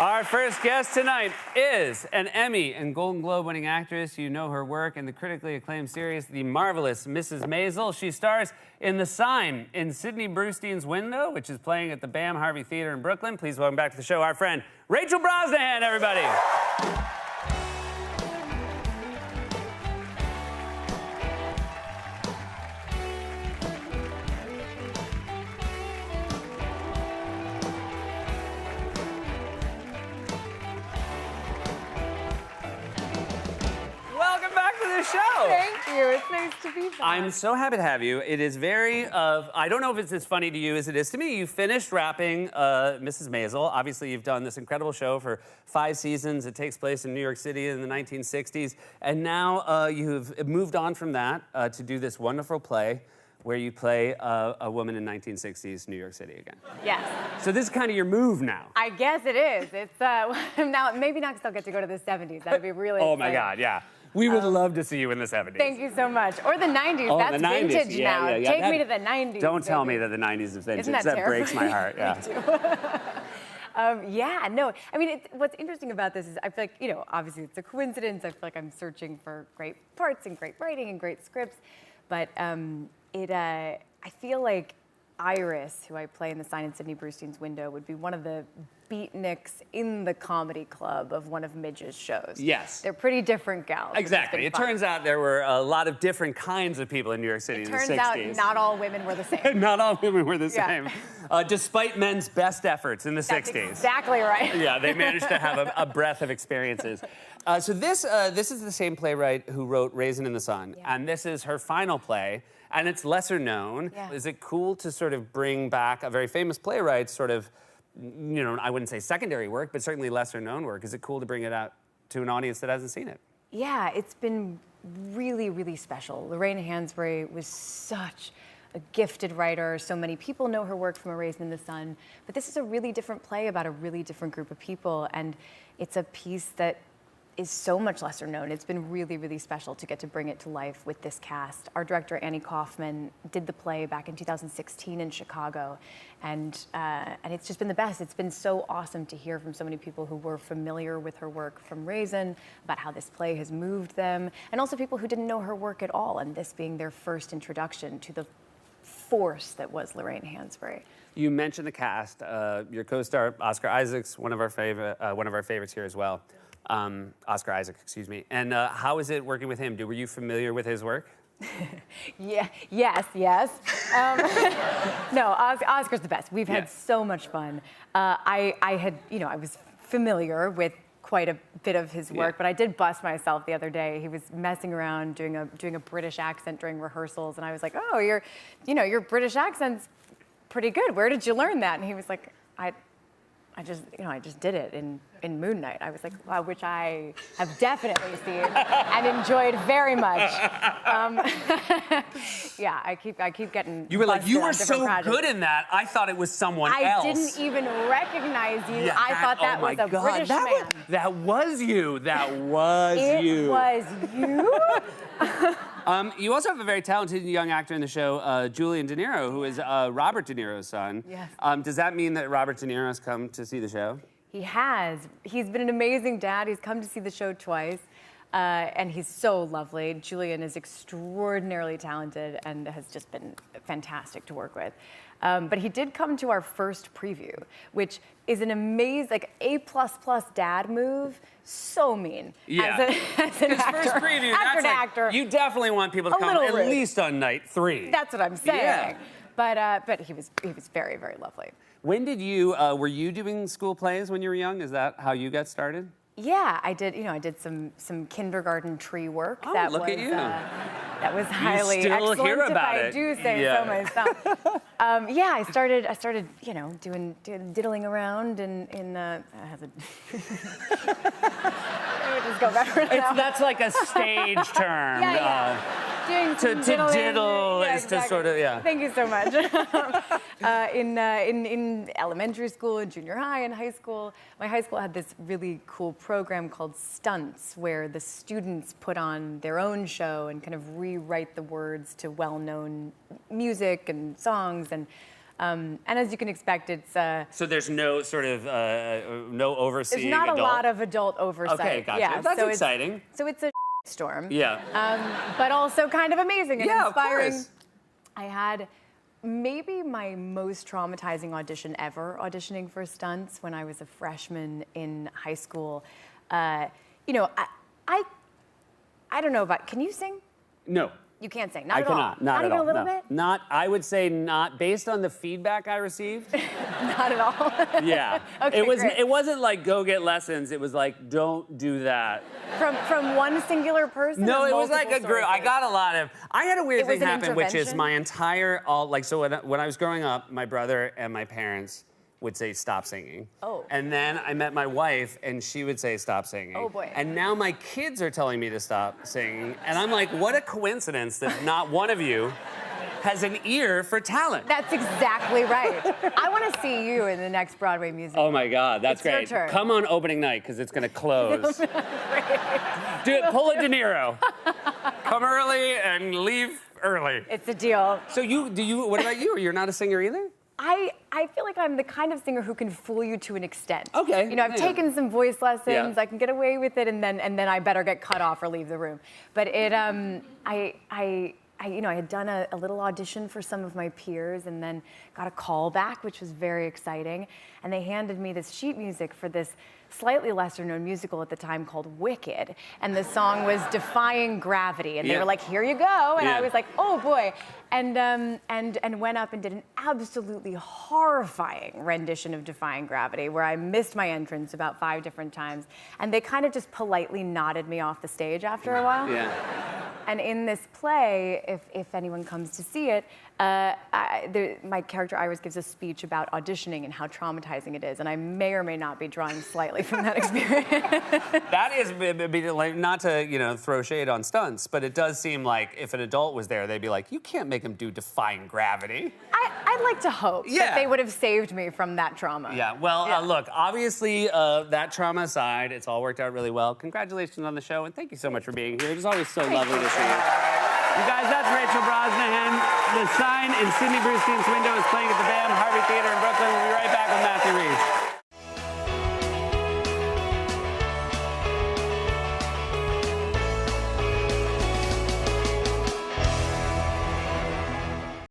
Our first guest tonight is an Emmy and Golden Globe winning actress. You know her work in the critically acclaimed series, The Marvelous Mrs. Maisel. She stars in The Sign in Sidney Brustein's Window, which is playing at the BAM Harvey Theater in Brooklyn. Please welcome back to the show our friend, Rachel Brosnahan, everybody. Show. Thank you. It's nice to be back. I'm so happy to have you. It is very, I don't know if it's as funny to you as it is to me. You finished wrapping Mrs. Maisel. Obviously, you've done this incredible show for 5 seasons. It takes place in New York City in the 1960s. And now you've moved on from that to do this wonderful play where you play a woman in 1960s New York City again. Yes. So this is kind of your move now. I guess it is. It's now maybe not because I'll get to go to the 70s. That would be really Oh my God, yeah. We would love to see you in the 70s. Thank you so much. Or the 90s. Oh, That's the 90s. vintage Yeah, now. yeah, yeah. Take me to the 90s. Don't tell me that the 90s is vintage. Isn't that That breaks my heart. Yeah. Yeah, no. I mean, what's interesting about this is I feel like, you know, obviously it's a coincidence. I feel like I'm searching for great parts and great writing and great scripts. But I feel like Iris, who I play in The Sign in Sidney Brustein's Window, would be one of the beatniks in the comedy club of one of Midge's shows. Yes. They're pretty different gals. Exactly. It turns out there were a lot of different kinds of people in New York City in the 60s. Turns out not all women were the same. Not all women were the Yeah. same. Despite men's best efforts in the 60s. Exactly right. Yeah, they managed to have a breadth of experiences. So this is the same playwright who wrote Raisin in the Sun, Yeah. and this is her final play, and it's lesser known. Yeah. Is it cool to sort of bring back a very famous playwright, sort of, you know, I wouldn't say secondary work, but certainly lesser known work? Is it cool to bring it out to an audience that hasn't seen it? Yeah, it's been really, really special. Lorraine Hansberry was such a gifted writer. So many people know her work from A Raisin in the Sun, but this is a really different play about a really different group of people, and it's a piece that is so much lesser known. It's been really, really special to get to bring it to life with this cast. Our director, Annie Kaufman, did the play back in 2016 in Chicago, and it's just been the best. It's been so awesome to hear from so many people who were familiar with her work from Raisin, about how this play has moved them, and also people who didn't know her work at all, and this being their first introduction to the force that was Lorraine Hansberry. You mentioned the cast. Your co-star, Oscar Isaacs, one of our favorites here as well. Oscar Isaac, excuse me. And how is it working with him? Were you familiar with his work? Yeah, yes. No, Oscar's the best. We've had so much fun. I was familiar with quite a bit of his work, but I did bust myself the other day. He was messing around doing a British accent during rehearsals, and I was like, "Oh, your British accent's pretty good. Where did you learn that?" And he was like, I just did it in Moon Knight. I was like, wow, which I have definitely seen and enjoyed very much. Yeah, I keep getting. You were like, you were so projects. good in that. I thought it was someone else. I didn't even recognize you. Yeah, I thought that was a British man. That was you. That was you. It was you. You also have a very talented young actor in the show, Julian De Niro, who is Robert De Niro's son. Yes. Does that mean that Robert De Niro has come to see the show? He has. He's been an amazing dad. He's come to see the show twice. And he's so lovely. Julian is extraordinarily talented and has just been fantastic to work with. But he did come to our first preview, which is an amazing, like, A++ dad move. So mean. Yeah. As an actor. First preview, Actor. You definitely want people to come at least on night 3. That's what I'm saying. Yeah. But he was very, very lovely. When did were you doing school plays when you were young? Is that how you got started? Yeah, I did. I did some kindergarten tree work. Oh, that look was, at you. That was highly excellent. Hear about if I do say so myself. Yeah, I started, doing diddling around in I have a. Let me just go backwards now. That's like a stage term. Doing to diddle is to sort of, Thank you so much. In elementary school, and junior high, and high school, my high school had this really cool program called Stunts, where the students put on their own show and kind of rewrite the words to well-known music and songs. And And as you can expect, it's So there's no sort of no overseeing. there's not adult? a lot of adult oversight. Okay, gotcha. Yeah, That's so exciting. So it's a storm. Yeah. But also kind of amazing and Yeah, of inspiring. course. I had maybe my most traumatizing audition ever, auditioning for stunts when I was a freshman in high school. You know, I don't know about. Can you sing? No. You can't sing. Not I at cannot. all. Not at even all. a little no. bit. Not. I would say not. Based on the feedback I received. Not at all. Yeah. Okay, It was. great. It wasn't like go get lessons. It was like don't do that. From one singular person. No, or it was like a multiple group. I sources? got a lot of. I had a weird It was thing an happen, which is intervention? my entire so when I was growing up, my brother and my parents would say stop singing. Oh. And then I met my wife, and she would say stop singing. Oh, boy. And now my kids are telling me to stop singing, and I'm like, what a coincidence that not one of you has an ear for talent. That's exactly right. I want to see you in the next Broadway musical. Oh my God, that's It's your great. turn. Come on opening night, because it's gonna close. Do it, pull a De Niro. Come early and leave early. It's a deal. So what about you? You're not a singer either? I feel like I'm the kind of singer who can fool you to an extent. Okay, You know, I've yeah. taken some voice lessons. Yeah. I can get away with it, and then I better get cut off or leave the room. But it I had done a little audition for some of my peers, and then got a call back, which was very exciting. And they handed me this sheet music for this slightly lesser known musical at the time called Wicked. And the song was Defying Gravity. And they Yeah. were like, here you go. And Yeah. I was like, oh boy. And went up and did an absolutely horrifying rendition of Defying Gravity, where I missed my entrance about 5 different times. And they kind of just politely nodded me off the stage after a while. Yeah. And in this play, if anyone comes to see it, my character Iris gives a speech about auditioning and how traumatizing it is, and I may or may not be drawing slightly from that experience. That is, like, not to throw shade on stunts, but it does seem like if an adult was there, they'd be like, you can't make him do Defying Gravity. I'd like to hope Yeah. that they would have saved me from that trauma. Yeah, well, look, obviously, that trauma aside, it's all worked out really well. Congratulations on the show, and thank you so much for being here. It was always so lovely to see you. You guys, that's Rachel Brosnahan. The Sign in Sidney Brustein's Window is playing at the Van Harvey Theater in Brooklyn. We'll be right back with Matthew Reese.